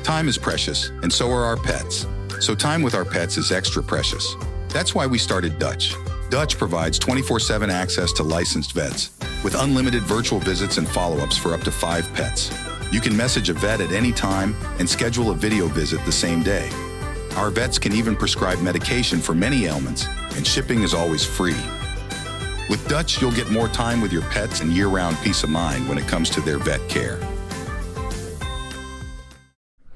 Time is precious, and so are our pets. So time with our pets is extra precious. That's why we started Dutch. Dutch provides 24/7 access to licensed vets, with unlimited virtual visits and follow-ups for up to 5 pets. You can message a vet at any time and schedule a video visit the same day. Our vets can even prescribe medication for many ailments, and shipping is always free. With Dutch, you'll get more time with your pets and year-round peace of mind when it comes to their vet care.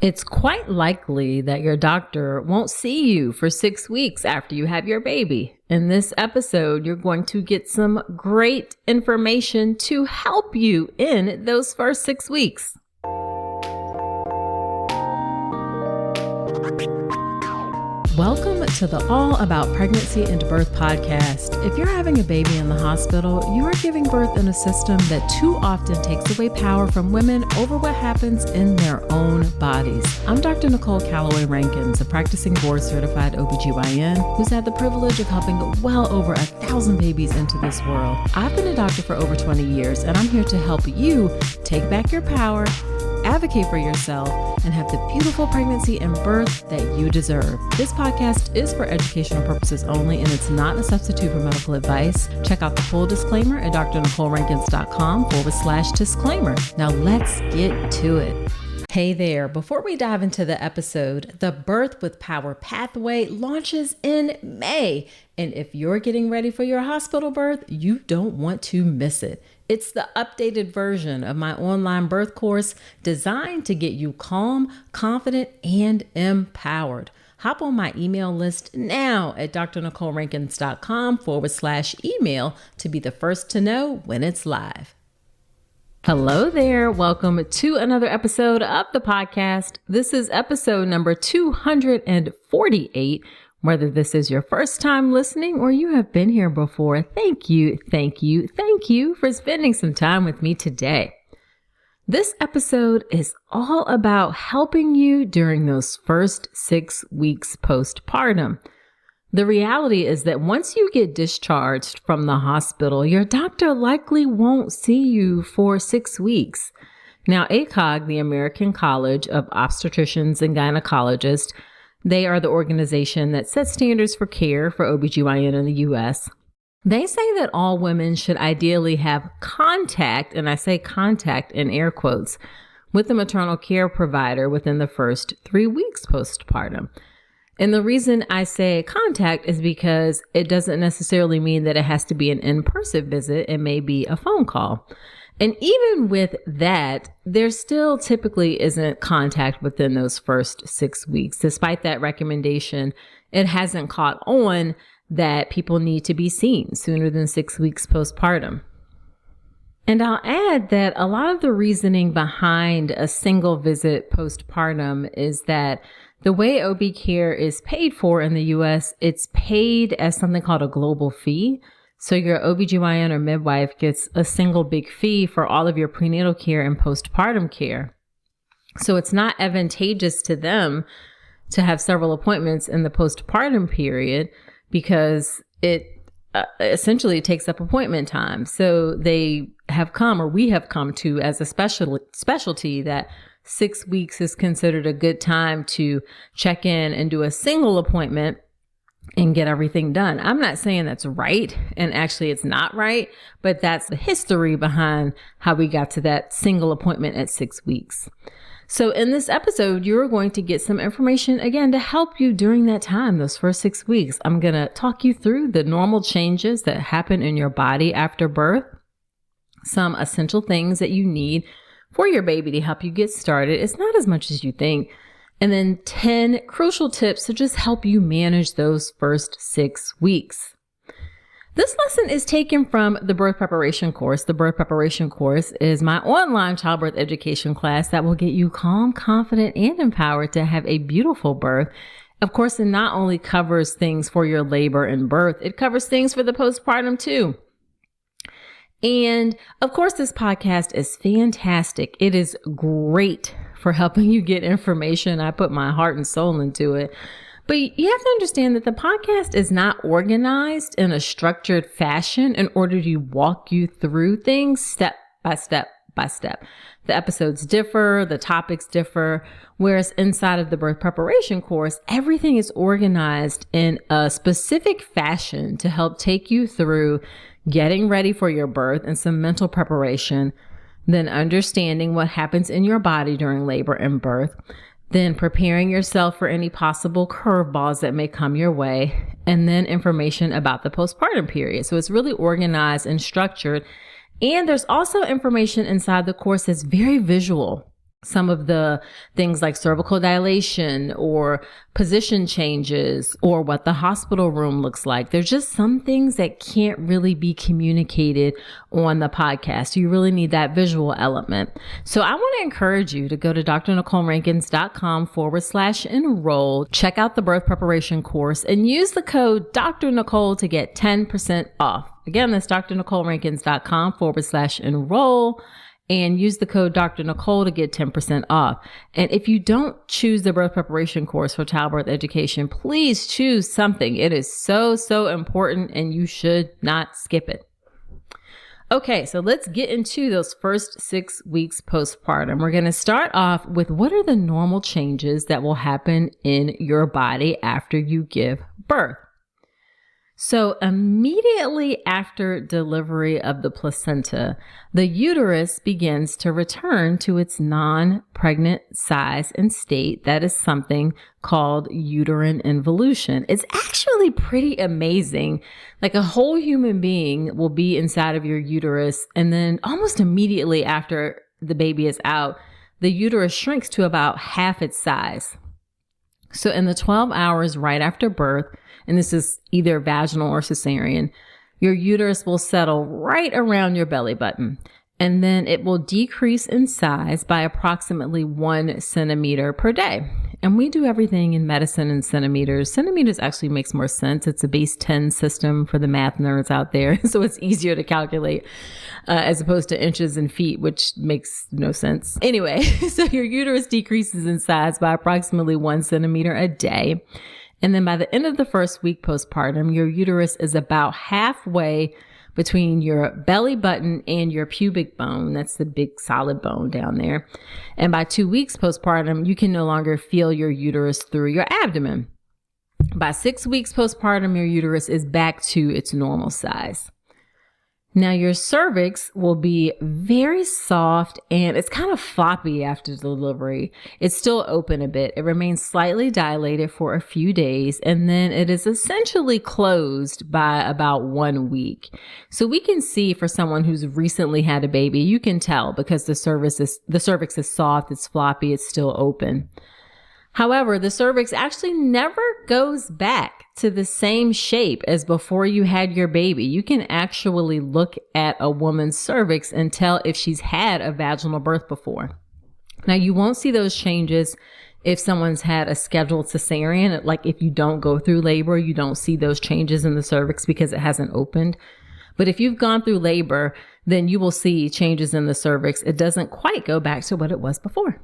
It's quite likely that your doctor won't see you for 6 weeks after you have your baby. In this episode, you're going to get some great information to help you in those first 6 weeks. Welcome to the All About Pregnancy and Birth podcast. If you're having a baby in the hospital, you are giving birth in a system that too often takes away power from women over what happens in their own bodies. I'm Dr. Nicole Calloway Rankins, a practicing board-certified OBGYN who's had the privilege of helping well over 1,000 babies into this world. I've been a doctor for over 20 years, and I'm here to help you take back your power, advocate for yourself, and have the beautiful pregnancy and birth that you deserve. This podcast is for educational purposes only, and it's not a substitute for medical advice. Check out the full disclaimer at drnicolerankins.com/disclaimer. Now let's get to it. Hey there, before we dive into the episode, the Birth with Power Pathway launches in May. And if you're getting ready for your hospital birth, you don't want to miss it. It's the updated version of my online birth course designed to get you calm, confident, and empowered. Hop on my email list now at drnicolerankins.com/email to be the first to know when it's live. Hello there. Welcome to another episode of the podcast. This is episode number 248. Whether this is your first time listening or you have been here before, thank you for spending some time with me today. This episode is all about helping you during those first 6 weeks postpartum. The reality is that once you get discharged from the hospital, your doctor likely won't see you for 6 weeks. Now, ACOG, the American College of Obstetricians and Gynecologists, they are the organization that sets standards for care for OBGYN in the U.S. They say that all women should ideally have contact, and I say contact in air quotes, with the maternal care provider within the first 3 weeks postpartum. And the reason I say contact is because it doesn't necessarily mean that it has to be an in-person visit. It may be a phone call. And even with that, there still typically isn't contact within those first 6 weeks. Despite that recommendation, it hasn't caught on that people need to be seen sooner than 6 weeks postpartum. And I'll add that a lot of the reasoning behind a single visit postpartum is that the way OB care is paid for in the U.S., it's paid as something called a global fee. So your OBGYN or midwife gets a single big fee for all of your prenatal care and postpartum care. So it's not advantageous to them to have several appointments in the postpartum period because it essentially takes up appointment time. So they have come, or we have come to as a specialty that 6 weeks is considered a good time to check in and do a single appointment and get everything done. I'm not saying that's right, and actually it's not right, but that's the history behind how we got to that single appointment at 6 weeks. So in this episode, you're going to get some information again to help you during that time, those first 6 weeks. I'm going to talk you through the normal changes that happen in your body after birth, some essential things that you need for your baby to help you get started. It's not as much as you think. And then 10 crucial tips to just help you manage those first 6 weeks. This lesson is taken from the birth preparation course. The birth preparation course is my online childbirth education class that will get you calm, confident, and empowered to have a beautiful birth. Of course, it not only covers things for your labor and birth, it covers things for the postpartum too. And of course, this podcast is fantastic. It is great for helping you get information. I put my heart and soul into it. But you have to understand that the podcast is not organized in a structured fashion in order to walk you through things step by step by step. The episodes differ, the topics differ, whereas inside of the birth preparation course, everything is organized in a specific fashion to help take you through getting ready for your birth and some mental preparation, then understanding what happens in your body during labor and birth, then preparing yourself for any possible curveballs that may come your way, and then information about the postpartum period. So it's really organized and structured. And there's also information inside the course that's very visual. Some of the things like cervical dilation or position changes or what the hospital room looks like. There's just some things that can't really be communicated on the podcast. You really need that visual element. So I want to encourage you to go to drnicolerankins.com/enroll, check out the birth preparation course, and use the code Dr. Nicole to get 10% off. Again, that's drnicolerankins.com/enroll. And use the code Dr. Nicole to get 10% off. And if you don't choose the birth preparation course for childbirth education, please choose something. It is so, so important and you should not skip it. Okay, so let's get into those first 6 weeks postpartum. We're going to start off with what are the normal changes that will happen in your body after you give birth. So immediately after delivery of the placenta, the uterus begins to return to its non-pregnant size and state. That is something called uterine involution. It's actually pretty amazing. Like a whole human being will be inside of your uterus, and then almost immediately after the baby is out, the uterus shrinks to about half its size. So in the 12 hours right after birth, and this is either vaginal or cesarean, your uterus will settle right around your belly button. And then it will decrease in size by approximately 1 centimeter per day. And we do everything in medicine in centimeters. Centimeters actually makes more sense. It's a base 10 system for the math nerds out there. So it's easier to calculate as opposed to inches and feet, which makes no sense. Anyway, so your uterus decreases in size by approximately 1 centimeter a day. And then by the end of the first week postpartum, your uterus is about halfway between your belly button and your pubic bone. That's the big solid bone down there. And by 2 weeks postpartum, you can no longer feel your uterus through your abdomen. By 6 weeks postpartum, your uterus is back to its normal size. Now your cervix will be very soft and it's kind of floppy after delivery. It's still open a bit. It remains slightly dilated for a few days and then it is essentially closed by about 1 week. So we can see for someone who's recently had a baby, you can tell because the cervix is soft, it's floppy, it's still open. However, the cervix actually never goes back to the same shape as before you had your baby. You can actually look at a woman's cervix and tell if she's had a vaginal birth before. Now, you won't see those changes if someone's had a scheduled cesarean. Like if you don't go through labor, you don't see those changes in the cervix because it hasn't opened. But if you've gone through labor, then you will see changes in the cervix. It doesn't quite go back to what it was before.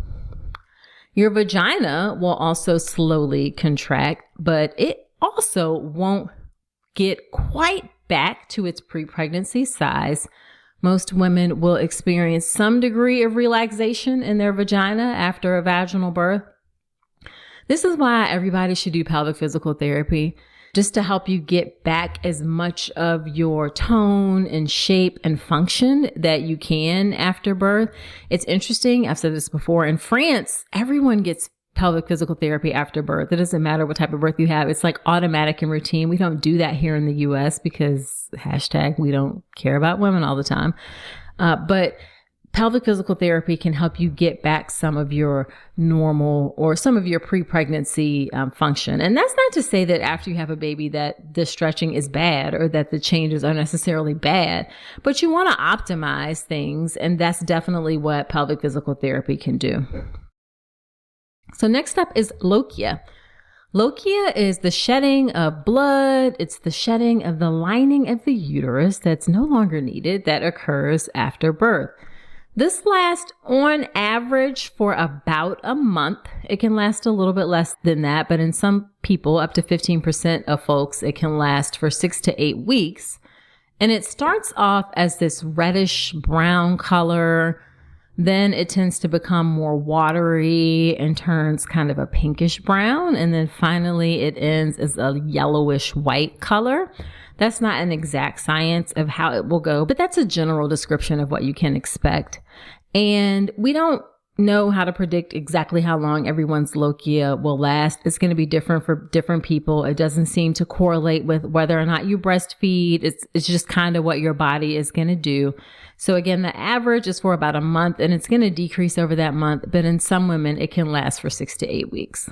Your vagina will also slowly contract, but it also won't get quite back to its pre-pregnancy size. Most women will experience some degree of relaxation in their vagina after a vaginal birth. This is why everybody should do pelvic physical therapy, just to help you get back as much of your tone and shape and function that you can after birth. It's interesting. I've said this before. In France, everyone gets pelvic physical therapy after birth. It doesn't matter what type of birth you have. It's like automatic and routine. We don't do that here in the US because we don't care about women all the time. But pelvic physical therapy can help you get back some of your normal or some of your pre-pregnancy function. And that's not to say that after you have a baby that the stretching is bad or that the changes are necessarily bad, but you want to optimize things. And that's definitely what pelvic physical therapy can do. So next up is lochia. Lochia is the shedding of blood. It's the shedding of the lining of the uterus that's no longer needed that occurs after birth. This lasts on average for about a month. It can last a little bit less than that, but in some people, up to 15% of folks, it can last for 6 to 8 weeks. And it starts off as this reddish brown color. Then it tends to become more watery and turns kind of a pinkish brown. And then finally it ends as a yellowish white color. That's not an exact science of how it will go, but that's a general description of what you can expect. And we don't know how to predict exactly how long everyone's lochia will last. It's going to be different for different people. It doesn't seem to correlate with whether or not you breastfeed. It's just kind of what your body is going to do. So again, the average is for about a month, and it's going to decrease over that month. But in some women, it can last for 6 to 8 weeks.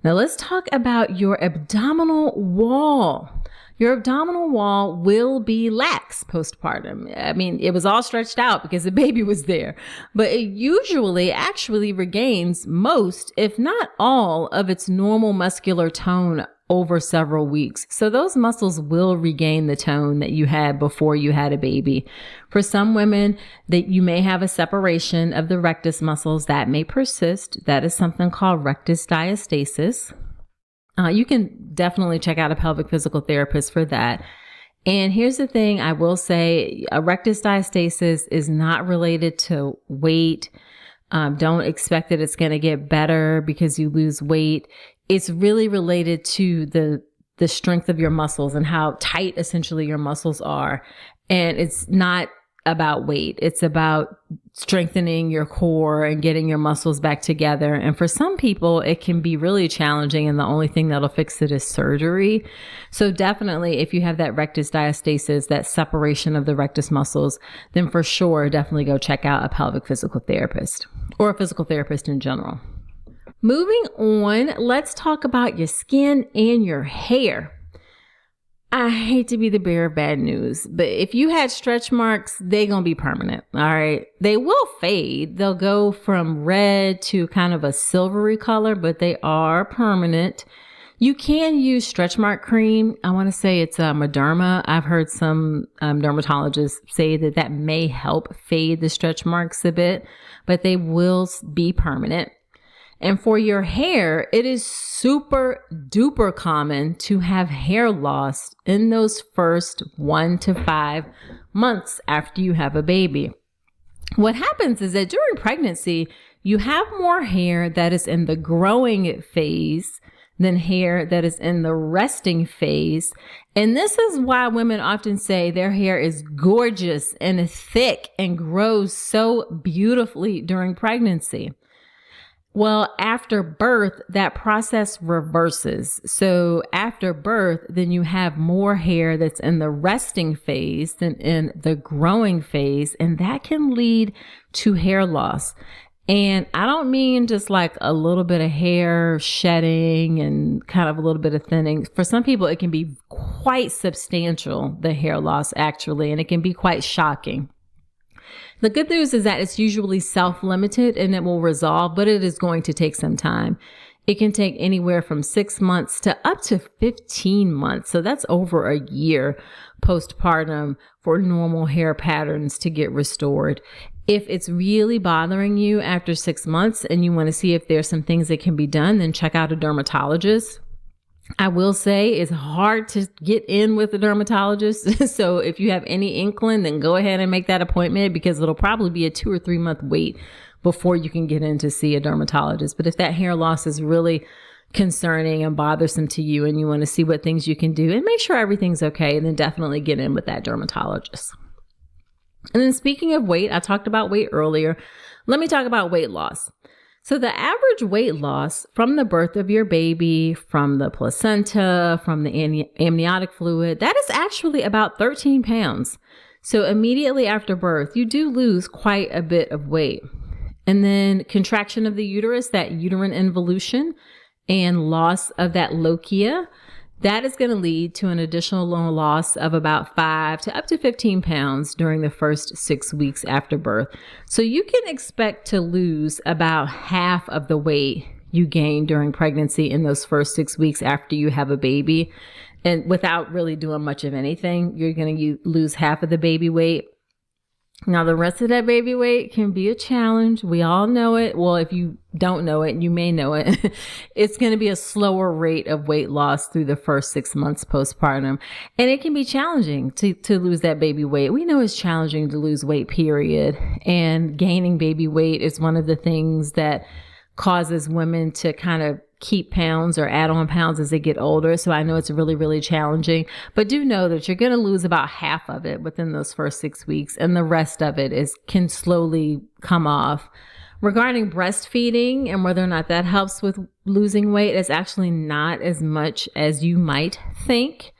Now let's talk about your abdominal wall. Your abdominal wall will be lax postpartum. I mean, it was all stretched out because the baby was there, but it usually actually regains most, if not all, of its normal muscular tone over several weeks. So those muscles will regain the tone that you had before you had a baby. For some women, that you may have a separation of the rectus muscles that may persist. That is something called rectus diastasis. You can definitely check out a pelvic physical therapist for that. And here's the thing I will say, a rectus diastasis is not related to weight. Don't expect that it's going to get better because you lose weight. It's really related to the strength of your muscles and how tight essentially your muscles are. And it's not about weight. It's about strengthening your core and getting your muscles back together. And for some people, it can be really challenging. And the only thing that'll fix it is surgery. So definitely, if you have that rectus diastasis, that separation of the rectus muscles, then for sure, definitely go check out a pelvic physical therapist or a physical therapist in general. Moving on, let's talk about your skin and your hair. I hate to be the bearer of bad news, but if you had stretch marks, they're going to be permanent. All right. They will fade. They'll go from red to kind of a silvery color, but they are permanent. You can use stretch mark cream. I want to say it's Mederma. I've heard some dermatologists say that that may help fade the stretch marks a bit, but they will be permanent. And for your hair, it is super duper common to have hair loss in those first 1 to 5 months after you have a baby. What happens is that during pregnancy, you have more hair that is in the growing phase than hair that is in the resting phase. And this is why women often say their hair is gorgeous and thick and grows so beautifully during pregnancy. Well, after birth, that process reverses. So after birth, then you have more hair that's in the resting phase than in the growing phase. And that can lead to hair loss. And I don't mean just like a little bit of hair shedding and kind of a little bit of thinning. For some people, it can be quite substantial, the hair loss actually, and it can be quite shocking. The good news is that it's usually self-limited and it will resolve, but it is going to take some time. It can take anywhere from 6 months to up to 15 months. So that's over a year postpartum for normal hair patterns to get restored. If it's really bothering you after 6 months and you want to see if there's some things that can be done, then check out a dermatologist. I will say it's hard to get in with a dermatologist. So if you have any inkling, then go ahead and make that appointment because it'll probably be a 2 or 3 month wait before you can get in to see a dermatologist. But if that hair loss is really concerning and bothersome to you and you want to see what things you can do and make sure everything's okay, then definitely get in with that dermatologist. And then speaking of weight, I talked about weight earlier. Let me talk about weight loss. So the average weight loss from the birth of your baby, from the placenta, from the amniotic fluid, that is actually about 13 pounds. So immediately after birth, you do lose quite a bit of weight. And then contraction of the uterus, that uterine involution, and loss of that lochia, that is going to lead to an additional loss of about 5 to up to 15 pounds during the first 6 weeks after birth. So you can expect to lose about half of the weight you gain during pregnancy in those first 6 weeks after you have a baby. And without really doing much of anything, you're going to lose half of the baby weight. Now, the rest of that baby weight can be a challenge. We all know it. Well, if you don't know it, you may know it. It's going to be a slower rate of weight loss through the first 6 months postpartum. And it can be challenging to lose that baby weight. We know it's challenging to lose weight, period. And gaining baby weight is one of the things that causes women to kind of keep pounds or add on pounds as they get older. So I know it's really, really challenging, but do know that you're going to lose about half of it within those first 6 weeks. And the rest of it can slowly come off. Regarding breastfeeding and whether or not that helps with losing weight, it's actually not as much as you might think.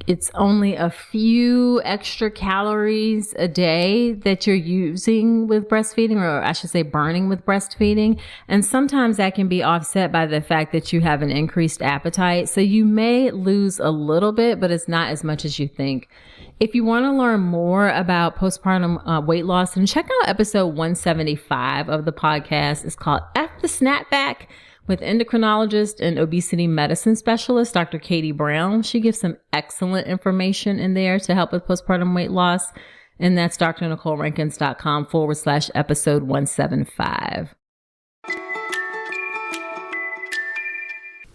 It's only a few extra calories a day that you're using with breastfeeding, or I should say burning with breastfeeding. And sometimes that can be offset by the fact that you have an increased appetite. So you may lose a little bit, but it's not as much as you think. If you want to learn more about postpartum weight loss, then check out episode 175 of the podcast. It's called F the Snapback, with endocrinologist and obesity medicine specialist, Dr. Katie Brown. She gives some excellent information in there to help with postpartum weight loss. And that's drnicolerankins.com/episode 175.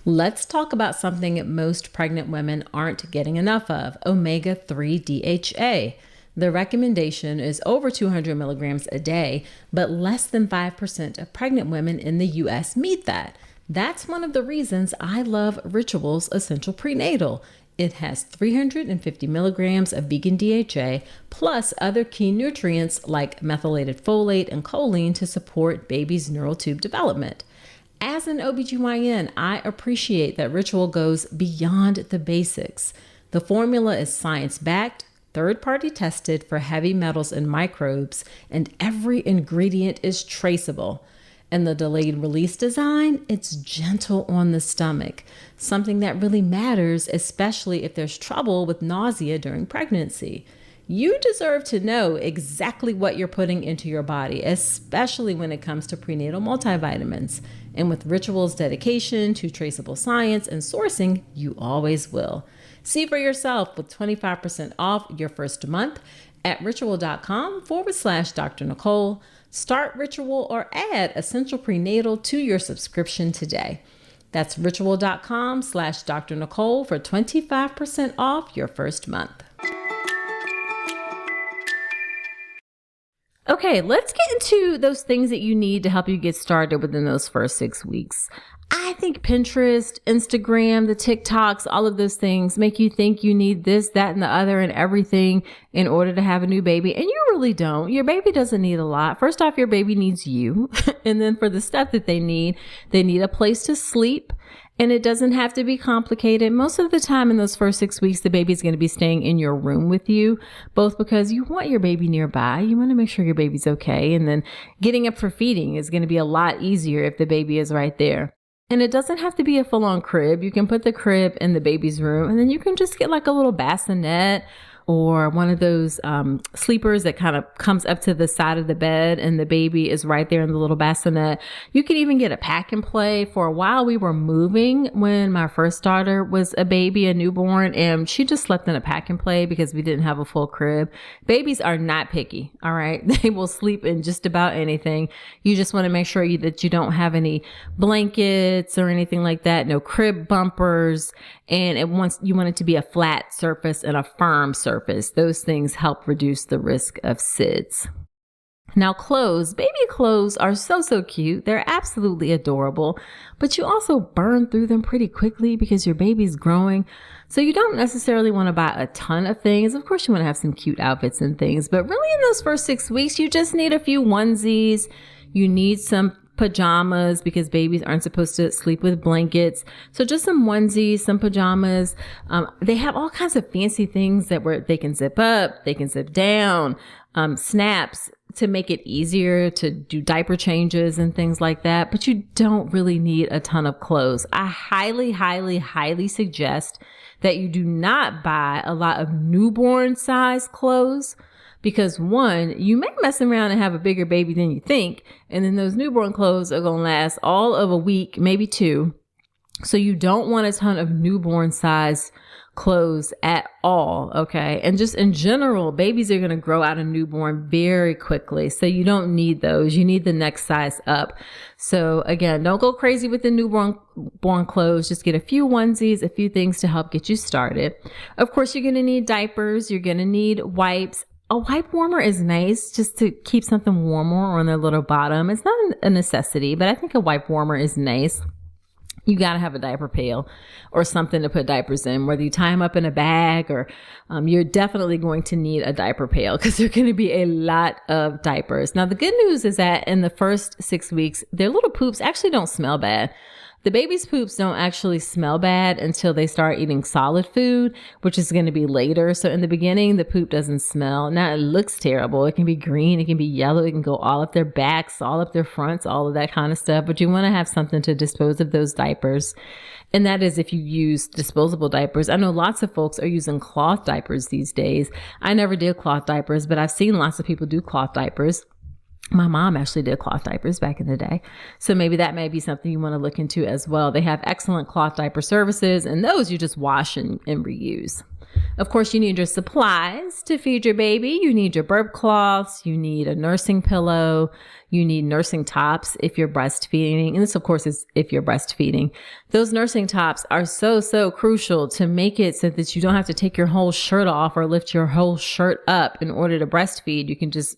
Let's talk about something most pregnant women aren't getting enough of: omega-3 DHA. The recommendation is over 200 milligrams a day, but less than 5% of pregnant women in the U.S. meet that. That's one of the reasons I love Ritual's Essential Prenatal. It has 350 milligrams of vegan DHA, plus other key nutrients like methylated folate and choline to support baby's neural tube development. As an OBGYN, I appreciate that Ritual goes beyond the basics. The formula is science-backed, third-party tested for heavy metals and microbes, and every ingredient is traceable. And the delayed release design, it's gentle on the stomach, something that really matters, especially if there's trouble with nausea during pregnancy. You deserve to know exactly what you're putting into your body, especially when it comes to prenatal multivitamins. And with Ritual's dedication to traceable science and sourcing, you always will. See for yourself with 25% off your first month at ritual.com/Dr. Nicole. Start Ritual or add Essential Prenatal to your subscription today. That's ritual.com/Dr. Nicole for 25% off your first month. Okay, let's get into those things that you need to help you get started within those first 6 weeks. I think Pinterest, Instagram, the TikToks, all of those things make you think you need this, that, and the other and everything in order to have a new baby. And you really don't. Your baby doesn't need a lot. First off, your baby needs you. And then for the stuff that they need a place to sleep. And it doesn't have to be complicated. Most of the time in those first 6 weeks, the baby's going to be staying in your room with you, both because you want your baby nearby. You want to make sure your baby's okay. And then getting up for feeding is going to be a lot easier if the baby is right there. And it doesn't have to be a full-on crib. You can put the crib in the baby's room, and then you can just get like a little bassinet or one of those sleepers that kind of comes up to the side of the bed and the baby is right there in the little bassinet. You can even get a pack and play. For a while we were moving when my first daughter was a baby, a newborn, and she just slept in a pack and play because we didn't have a full crib. Babies are not picky, all right? They will sleep in just about anything. You just want to make sure that you don't have any blankets or anything like that, no crib bumpers, and you want it to be a flat surface and a firm surface. Those things help reduce the risk of SIDS. Now, clothes. Baby clothes are so cute. They're absolutely adorable, but you also burn through them pretty quickly because your baby's growing. So you don't necessarily want to buy a ton of things. Of course, you want to have some cute outfits and things, but really in those first 6 weeks, you just need a few onesies. You need some pajamas because babies aren't supposed to sleep with blankets. So just some onesies, some pajamas. They have all kinds of fancy things where they can zip up, they can zip down, snaps to make it easier to do diaper changes and things like that. But you don't really need a ton of clothes. I highly suggest that you do not buy a lot of newborn size clothes. Because one, you may mess around and have a bigger baby than you think. And then those newborn clothes are going to last all of a week, maybe 2. So you don't want a ton of newborn size clothes at all. Okay. And just in general, babies are going to grow out of newborn very quickly. So you don't need those. You need the next size up. So again, don't go crazy with the newborn clothes. Just get a few onesies, a few things to help get you started. Of course, you're going to need diapers. You're going to need wipes. A wipe warmer is nice just to keep something warmer on their little bottom. It's not a necessity, but I think a wipe warmer is nice. You got to have a diaper pail or something to put diapers in, whether you tie them up in a bag or you're definitely going to need a diaper pail because there are going to be a lot of diapers. Now, the good news is that in the first 6 weeks, their little poops actually don't smell bad. The baby's poops don't actually smell bad until they start eating solid food, which is going to be later. So in the beginning, the poop doesn't smell. Now it looks terrible. It can be green. It can be yellow. It can go all up their backs, all up their fronts, all of that kind of stuff. But you want to have something to dispose of those diapers. And that is if you use disposable diapers. I know lots of folks are using cloth diapers these days. I never did cloth diapers, but I've seen lots of people do cloth diapers. My mom actually did cloth diapers back in the day. So maybe that may be something you want to look into as well. They have excellent cloth diaper services, and those you just wash and reuse. Of course, you need your supplies to feed your baby. You need your burp cloths. You need a nursing pillow. You need nursing tops if you're breastfeeding. And this, of course, is if you're breastfeeding. Those nursing tops are so crucial to make it so that you don't have to take your whole shirt off or lift your whole shirt up in order to breastfeed. You can just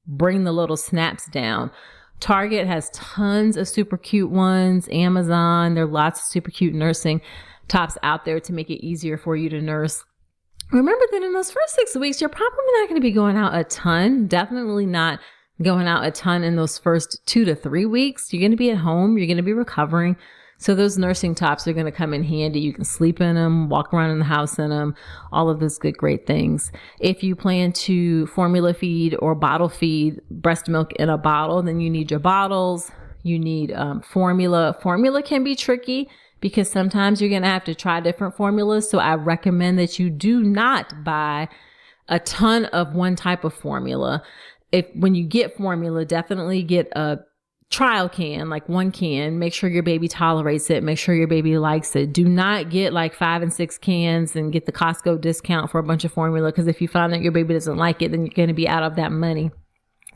bring the little snaps down. Target has tons of super cute ones. Amazon, there are lots of super cute nursing tops out there to make it easier for you to nurse. Remember that in those first 6 weeks, you're probably not going to be going out a ton. Definitely not going out a ton in those first 2 to 3 weeks. You're going to be at home. You're going to be recovering. So those nursing tops are going to come in handy. You can sleep in them, walk around in the house in them, all of those great things. If you plan to formula feed or bottle feed breast milk in a bottle, then you need your bottles. You need formula. Formula can be tricky because sometimes you're going to have to try different formulas. So I recommend that you do not buy a ton of one type of formula. When you get formula, definitely get a trial can, like 1 can. Make sure your baby tolerates it. Make sure your baby likes it. Do not get like 5 and 6 cans and get the Costco discount for a bunch of formula, because if you find that your baby doesn't like it, then you're going to be out of that money.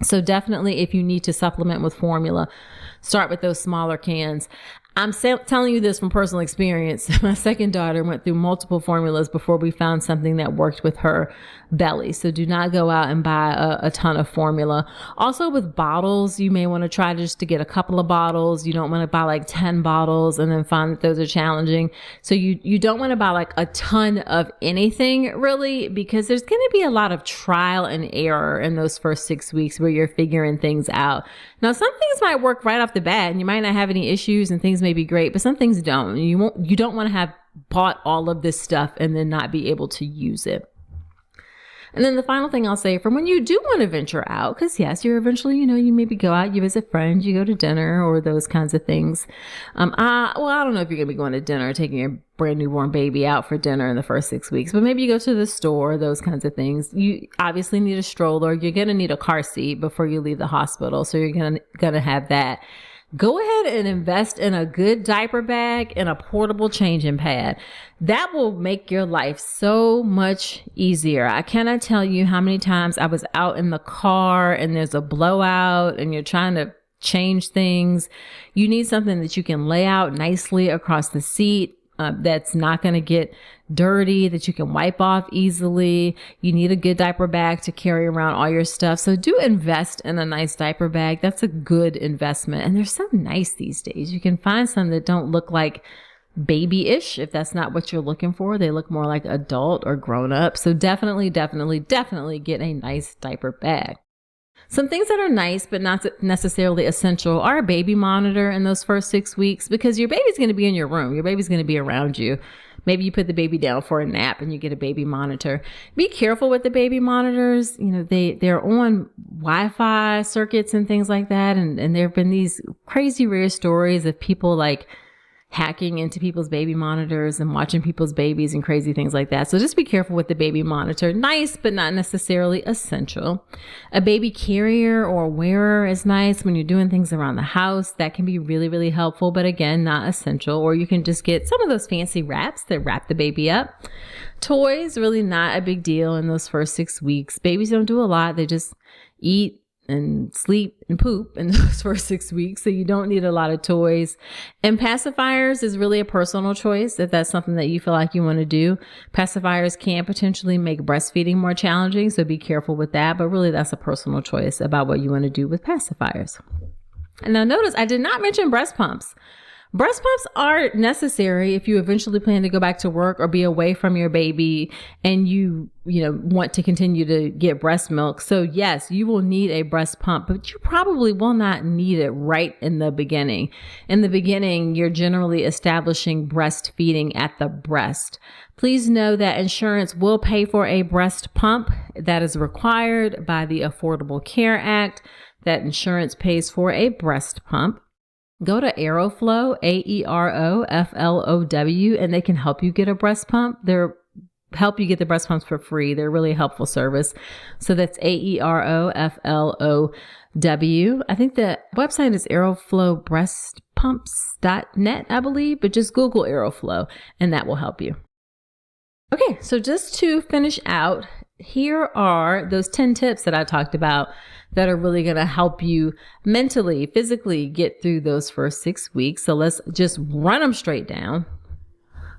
So definitely, if you need to supplement with formula, start with those smaller cans. I'm telling you this from personal experience. My second daughter went through multiple formulas before we found something that worked with her belly. So do not go out and buy a ton of formula. Also with bottles, you may want to try just to get a couple of bottles. You don't want to buy like 10 bottles and then find that those are challenging. So you don't want to buy like a ton of anything really, because there's going to be a lot of trial and error in those first 6 weeks where you're figuring things out. Now, some things might work right off the bat and you might not have any issues and things may be great, but some things don't. You don't want to have bought all of this stuff and then not be able to use it. And then the final thing I'll say, from when you do want to venture out, because yes, you're eventually, you maybe go out, you visit friends, you go to dinner or those kinds of things. I don't know if you're going to be going to dinner or taking your brand newborn baby out for dinner in the first 6 weeks, but maybe you go to the store, those kinds of things. You obviously need a stroller. You're going to need a car seat before you leave the hospital. So you're going to have that. Go ahead and invest in a good diaper bag and a portable changing pad. That will make your life so much easier. I cannot tell you how many times I was out in the car and there's a blowout and you're trying to change things. You need something that you can lay out nicely across the seat. That's not going to get dirty, that you can wipe off easily. You need a good diaper bag to carry around all your stuff. So do invest in a nice diaper bag. That's a good investment. And they're so nice these days. You can find some that don't look like baby-ish. If that's not what you're looking for, they look more like adult or grown up. So definitely get a nice diaper bag. Some things that are nice but not necessarily essential are a baby monitor in those first 6 weeks, because your baby's going to be in your room. Your baby's going to be around you. Maybe you put the baby down for a nap and you get a baby monitor. Be careful with the baby monitors. They're on Wi-Fi circuits and things like that. And there have been these crazy rare stories of people like hacking into people's baby monitors and watching people's babies and crazy things like that. So just be careful with the baby monitor. Nice, but not necessarily essential. A baby carrier or wearer is nice when you're doing things around the house. That can be really, really helpful, but again, not essential. Or you can just get some of those fancy wraps that wrap the baby up. Toys, really not a big deal in those first 6 weeks. Babies don't do a lot. They just eat and sleep and poop in those first 6 weeks. So you don't need a lot of toys. And pacifiers is really a personal choice. If that's something that you feel like you want to do, pacifiers can potentially make breastfeeding more challenging. So be careful with that. But really that's a personal choice about what you want to do with pacifiers. And now notice I did not mention breast pumps. Breast pumps are necessary if you eventually plan to go back to work or be away from your baby and you want to continue to get breast milk. So yes, you will need a breast pump, but you probably will not need it right in the beginning. In the beginning, you're generally establishing breastfeeding at the breast. Please know that insurance will pay for a breast pump. That is required by the Affordable Care Act, that insurance pays for a breast pump. Go to Aeroflow, AEROFLOW, and they can help you get a breast pump. They'll help you get the breast pumps for free. They're a really helpful service. So that's AEROFLOW. I think the website is aeroflowbreastpumps.net, I believe, but just Google Aeroflow and that will help you. Okay, so just to finish out, here are those 10 tips that I talked about that are really going to help you mentally, physically get through those first 6 weeks. So let's just run them straight down.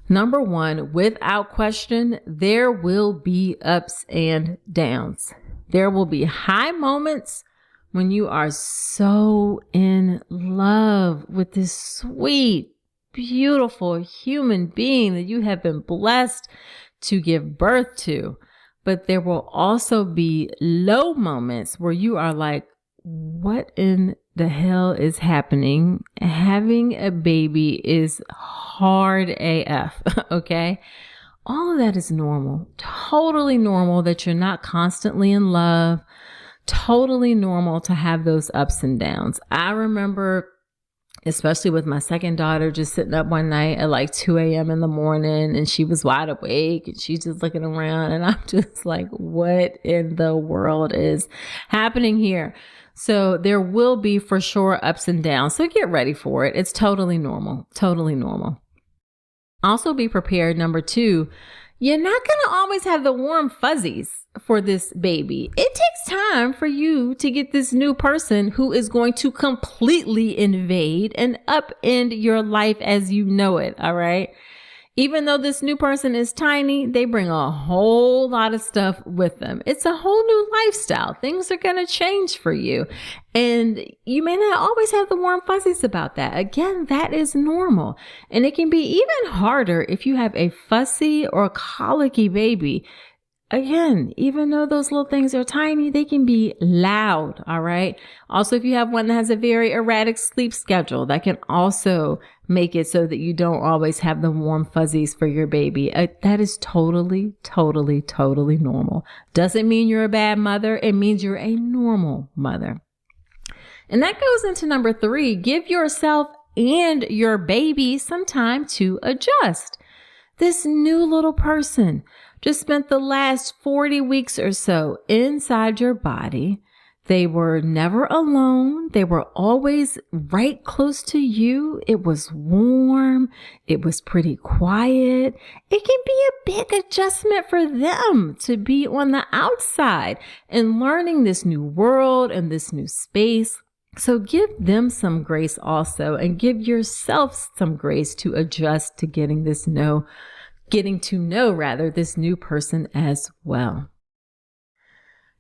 Number 1, without question, there will be ups and downs. There will be high moments when you are so in love with this sweet, beautiful human being that you have been blessed to give birth to. But there will also be low moments where you are like, what in the hell is happening? Having a baby is hard AF, okay? All of that is normal, totally normal that you're not constantly in love, totally normal to have those ups and downs. I remember, especially with my second daughter, just sitting up one night at like 2 a.m. in the morning and she was wide awake and she's just looking around and I'm just like, what in the world is happening here? So there will be for sure ups and downs. So get ready for it. It's totally normal, totally normal. Also be prepared. Number 2, you're not going to always have the warm fuzzies for this baby. It takes time for you to get this new person who is going to completely invade and upend your life as you know it. All right. Even though this new person is tiny, they bring a whole lot of stuff with them. It's a whole new lifestyle. Things are going to change for you. And you may not always have the warm fuzzies about that. Again, that is normal. And it can be even harder if you have a fussy or colicky baby. Again, even though those little things are tiny, they can be loud. All right. Also, if you have one that has a very erratic sleep schedule, that can also make it so that you don't always have the warm fuzzies for your baby. That is totally, totally, totally normal. Doesn't mean you're a bad mother. It means you're a normal mother. And that goes into number 3. Give yourself and your baby some time to adjust. This new little person just spent the last 40 weeks or so inside your body. They were never alone. They were always right close to you. It was warm. It was pretty quiet. It can be a big adjustment for them to be on the outside and learning this new world and this new space. So give them some grace also, and give yourself some grace to adjust to getting to know this new person as well.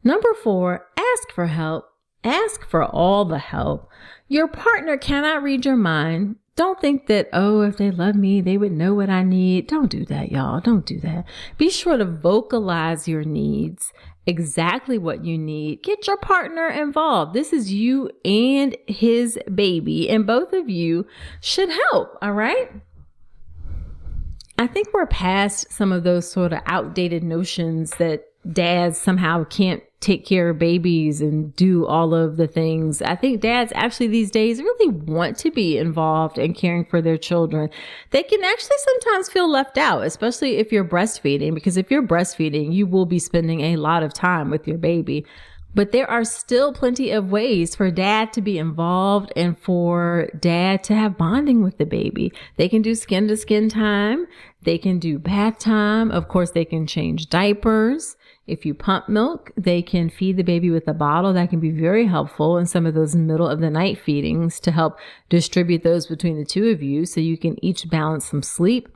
Number 4, ask for help. Ask for all the help. Your partner cannot read your mind. Don't think that, if they love me, they would know what I need. Don't do that, y'all. Don't do that. Be sure to vocalize your needs, exactly what you need. Get your partner involved. This is you and his baby, and both of you should help, all right? I think we're past some of those sort of outdated notions that dads somehow can't take care of babies and do all of the things. I think dads actually these days really want to be involved in caring for their children. They can actually sometimes feel left out, especially if you're breastfeeding, because if you're breastfeeding, you will be spending a lot of time with your baby. But there are still plenty of ways for dad to be involved and for dad to have bonding with the baby. They can do skin to skin time. They can do bath time. Of course, they can change diapers. If you pump milk, they can feed the baby with a bottle. That can be very helpful in some of those middle of the night feedings to help distribute those between the two of you so you can each balance some sleep.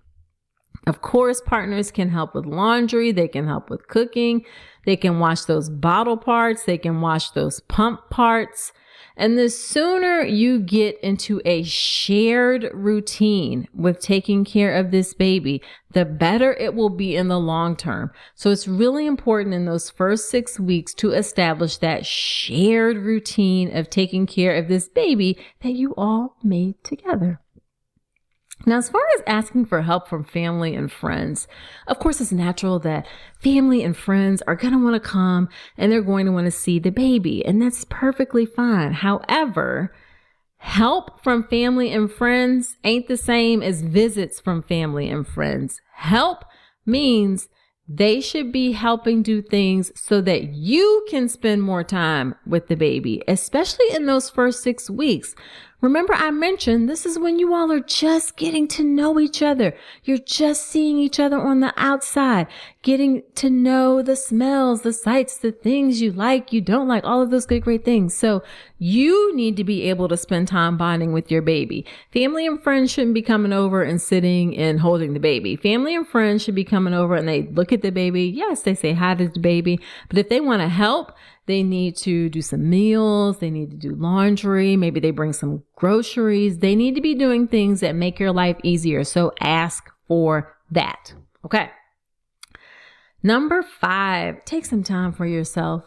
Of course, partners can help with laundry. They can help with cooking. They can wash those bottle parts. They can wash those pump parts. And the sooner you get into a shared routine with taking care of this baby, the better it will be in the long term. So it's really important in those first 6 weeks to establish that shared routine of taking care of this baby that you all made together. Now, as far as asking for help from family and friends, of course, it's natural that family and friends are going to want to come and they're going to want to see the baby, and that's perfectly fine. However, help from family and friends ain't the same as visits from family and friends. Help means they should be helping do things so that you can spend more time with the baby, especially in those first 6 weeks. Remember, I mentioned this is when you all are just getting to know each other. You're just seeing each other on the outside, getting to know the smells, the sights, the things you like, you don't like, all of those good, great things. So you need to be able to spend time bonding with your baby. Family and friends shouldn't be coming over and sitting and holding the baby. Family and friends should be coming over and they look at the baby. Yes, they say hi to the baby, but if they want to help, they need to do some meals. They need to do laundry. Maybe they bring some groceries. They need to be doing things that make your life easier. So ask for that. Okay. Number 5, take some time for yourself.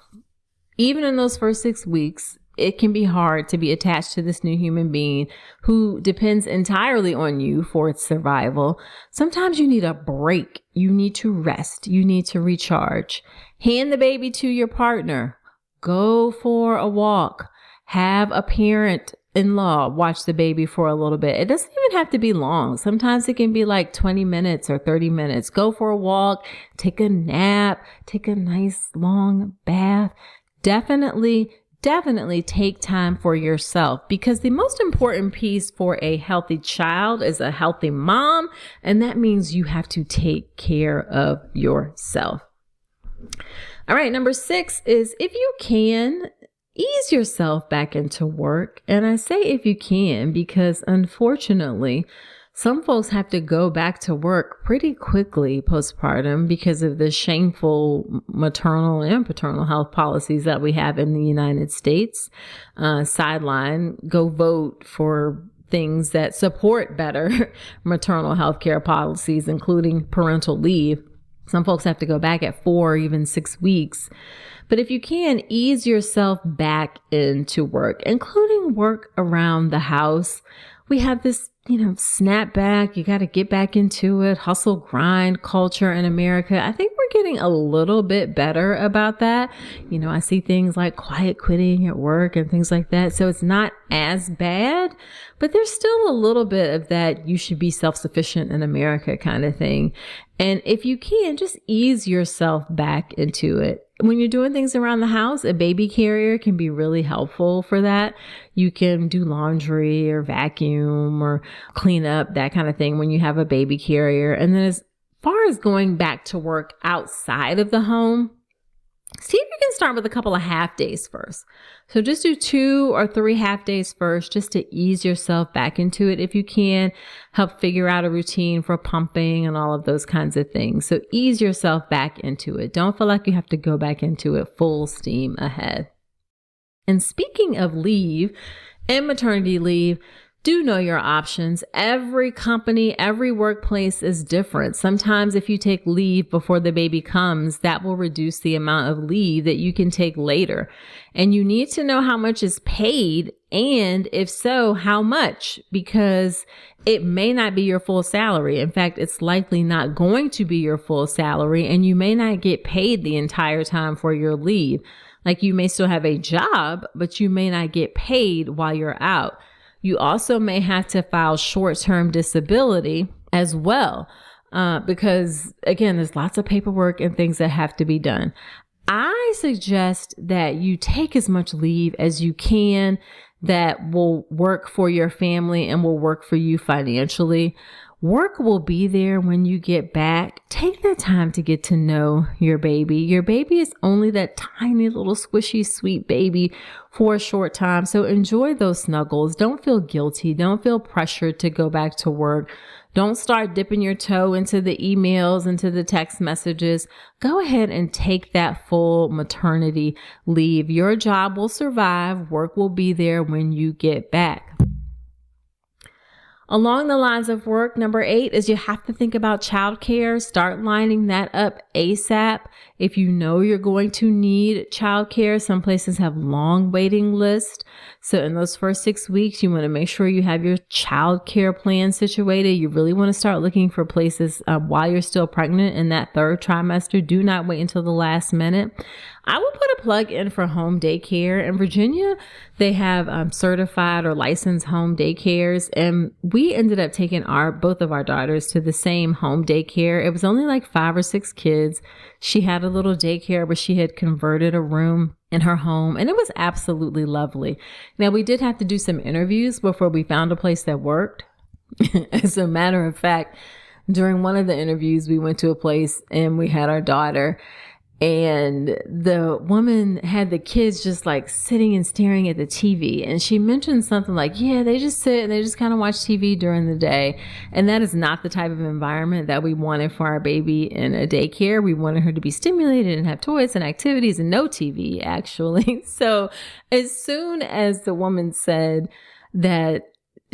Even in those first 6 weeks, it can be hard to be attached to this new human being who depends entirely on you for its survival. Sometimes you need a break. You need to rest. You need to recharge. Hand the baby to your partner. Go for a walk. Have a parent-in-law watch the baby for a little bit. It doesn't even have to be long. Sometimes it can be like 20 minutes or 30 minutes. Go for a walk, take a nap, take a nice long bath. Definitely take time for yourself, because the most important piece for a healthy child is a healthy mom, and that means you have to take care of yourself. All right, number 6 is, if you can, ease yourself back into work. And I say if you can, because unfortunately, some folks have to go back to work pretty quickly postpartum because of the shameful maternal and paternal health policies that we have in the United States. Sideline, go vote for things that support better maternal health care policies, including parental leave. Some folks have to go back at 4 or even 6 weeks. But if you can, ease yourself back into work, including work around the house. We have this, snap back. You got to get back into it. Hustle, grind culture in America. I think we're getting a little bit better about that. I see things like quiet quitting at work and things like that. So it's not as bad, but there's still a little bit of that you should be self-sufficient in America kind of thing. And if you can, just ease yourself back into it. When you're doing things around the house, a baby carrier can be really helpful for that. You can do laundry or vacuum or clean up, that kind of thing, when you have a baby carrier. And then as far as going back to work outside of the home, see if you can start with a couple of half days first. So just do 2 or 3 half days first, just to ease yourself back into it. If you can, help figure out a routine for pumping and all of those kinds of things. So ease yourself back into it. Don't feel like you have to go back into it full steam ahead. And speaking of leave and maternity leave, do know your options. Every company, every workplace is different. Sometimes if you take leave before the baby comes, that will reduce the amount of leave that you can take later. And you need to know how much is paid, and if so, how much, because it may not be your full salary. In fact, it's likely not going to be your full salary, and you may not get paid the entire time for your leave. Like you may still have a job, but you may not get paid while you're out. You also may have to file short-term disability as well, because again, there's lots of paperwork and things that have to be done. I suggest that you take as much leave as you can that will work for your family and will work for you financially. Work will be there when you get back. Take the time to get to know your baby. Your baby is only that tiny little squishy, sweet baby for a short time. So enjoy those snuggles. Don't feel guilty. Don't feel pressured to go back to work. Don't start dipping your toe into the emails, into the text messages. Go ahead and take that full maternity leave. Your job will survive. Work will be there when you get back. Along the lines of work, number 8 is you have to think about childcare. Start lining that up ASAP. If you know you're going to need childcare, some places have long waiting lists. So in those first 6 weeks, you want to make sure you have your childcare plan situated. You really want to start looking for places while you're still pregnant in that 3rd trimester. Do not wait until the last minute. I will put a plug in for home daycare. In Virginia, they have certified or licensed home daycares. And we ended up taking both of our daughters to the same home daycare. It was only like 5 or 6 kids. She had a little daycare where she had converted a room in her home, and it was absolutely lovely. Now, we did have to do some interviews before we found a place that worked. As a matter of fact, during one of the interviews, we went to a place and we had our daughter, and the woman had the kids just like sitting and staring at the TV. And she mentioned something like, yeah, they just sit and they just kind of watch TV during the day. And that is not the type of environment that we wanted for our baby in a daycare. We wanted her to be stimulated and have toys and activities and no TV, actually. So as soon as the woman said that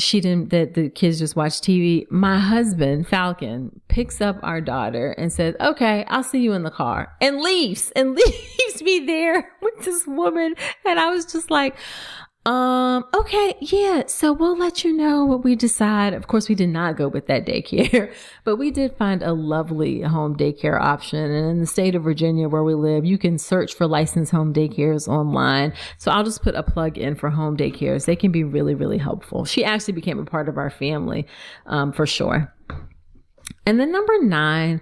that the kids just watch TV, my husband, Falcon, picks up our daughter and says, okay, I'll see you in the car, and leaves me there with this woman. And I was just like, okay, yeah, so we'll let you know what we decide. Of course, we did not go with that daycare, but we did find a lovely home daycare option. And in the state of Virginia where we live, you can search for licensed home daycares online. So I'll just put a plug in for home daycares. They can be really, really helpful. She actually became a part of our family, for sure. And then number 9,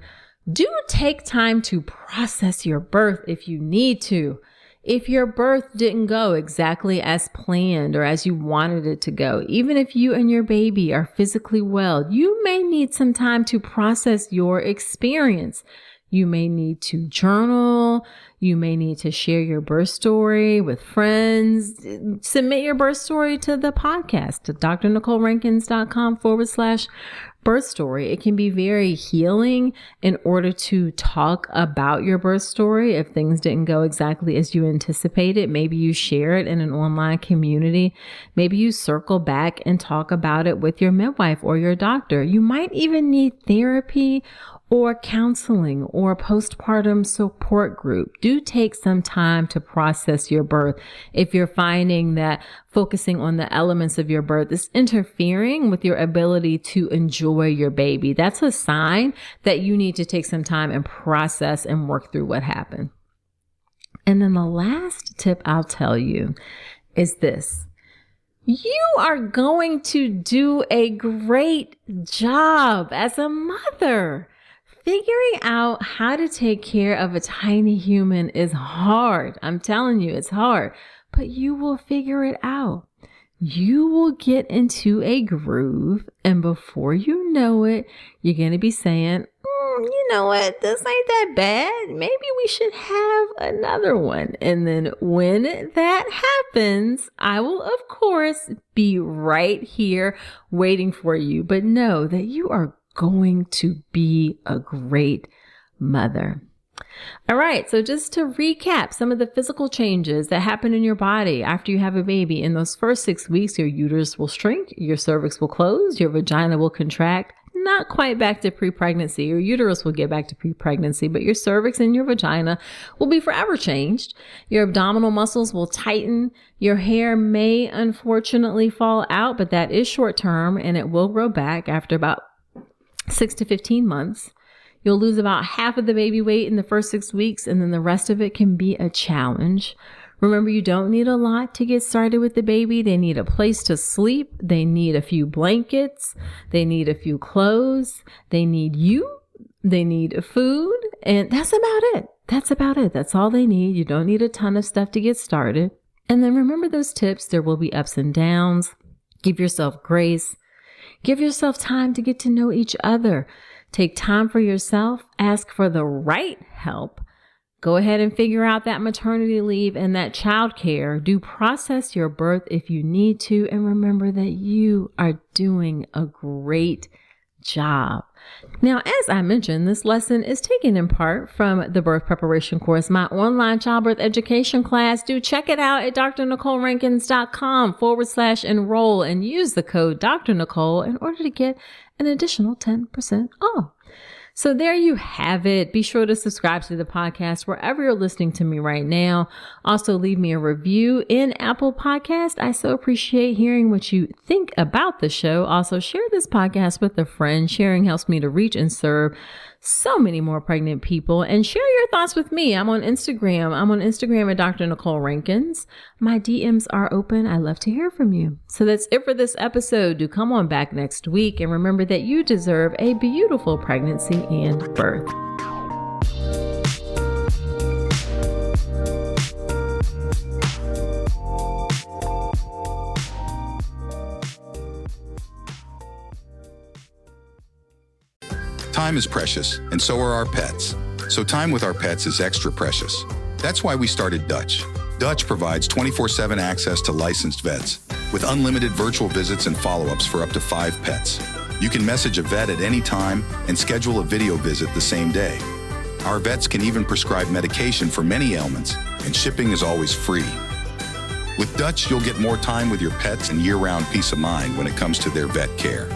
do take time to process your birth if you need to. If your birth didn't go exactly as planned or as you wanted it to go, even if you and your baby are physically well, you may need some time to process your experience. You may need to journal. You may need to share your birth story with friends. Submit your birth story to the podcast, to drnicolerankins.com/birth story. It can be very healing in order to talk about your birth story. If things didn't go exactly as you anticipated, maybe you share it in an online community. Maybe you circle back and talk about it with your midwife or your doctor. You might even need therapy or counseling or a postpartum support group. Do take some time to process your birth. If you're finding that focusing on the elements of your birth is interfering with your ability to enjoy your baby, that's a sign that you need to take some time and process and work through what happened. And then the last tip I'll tell you is this. You are going to do a great job as a mother. Figuring out how to take care of a tiny human is hard. I'm telling you, it's hard, but you will figure it out. You will get into a groove, and before you know it, you're going to be saying, you know what, this ain't that bad. Maybe we should have another one. And then when that happens, I will, of course, be right here waiting for you. But know that you are going to be a great mother. All right. So just to recap some of the physical changes that happen in your body after you have a baby. In those first 6 weeks, your uterus will shrink, your cervix will close, your vagina will contract. Not quite back to pre-pregnancy. Your uterus will get back to pre-pregnancy, but your cervix and your vagina will be forever changed. Your abdominal muscles will tighten. Your hair may unfortunately fall out, but that is short term and it will grow back after about 6 to 15 months. You'll lose about half of the baby weight in the first 6 weeks, and then the rest of it can be a challenge. Remember, you don't need a lot to get started with the baby. They need a place to sleep. They need a few blankets. They need a few clothes. They need you. They need food. And that's about it. That's all they need. You don't need a ton of stuff to get started. And then remember those tips. There will be ups and downs. Give yourself grace. Give yourself time to get to know each other. Take time for yourself. Ask for the right help. Go ahead and figure out that maternity leave and that childcare. Do process your birth if you need to. And remember that you are doing a great job. Now, as I mentioned, this lesson is taken in part from the birth preparation course, my online childbirth education class. Do check it out at drnicolerankins.com/enroll and use the code Dr. Nicole in order to get an additional 10% off. So there you have it. Be sure to subscribe to the podcast wherever you're listening to me right now. Also, leave me a review in Apple Podcast. I so appreciate hearing what you think about the show. Also, share this podcast with a friend. Sharing helps me to reach and serve so many more pregnant people. And share your thoughts with me. I'm on Instagram. At Dr. Nicole Rankins. My DMs are open. I love to hear from you. So that's it for this episode. Do come on back next week. And remember that you deserve a beautiful pregnancy and birth. Time is precious, and so are our pets. So time with our pets is extra precious. That's why we started Dutch. Dutch provides 24/7 access to licensed vets with unlimited virtual visits and follow-ups for up to 5 pets. You can message a vet at any time and schedule a video visit the same day. Our vets can even prescribe medication for many ailments, and shipping is always free. With Dutch, you'll get more time with your pets and year-round peace of mind when it comes to their vet care.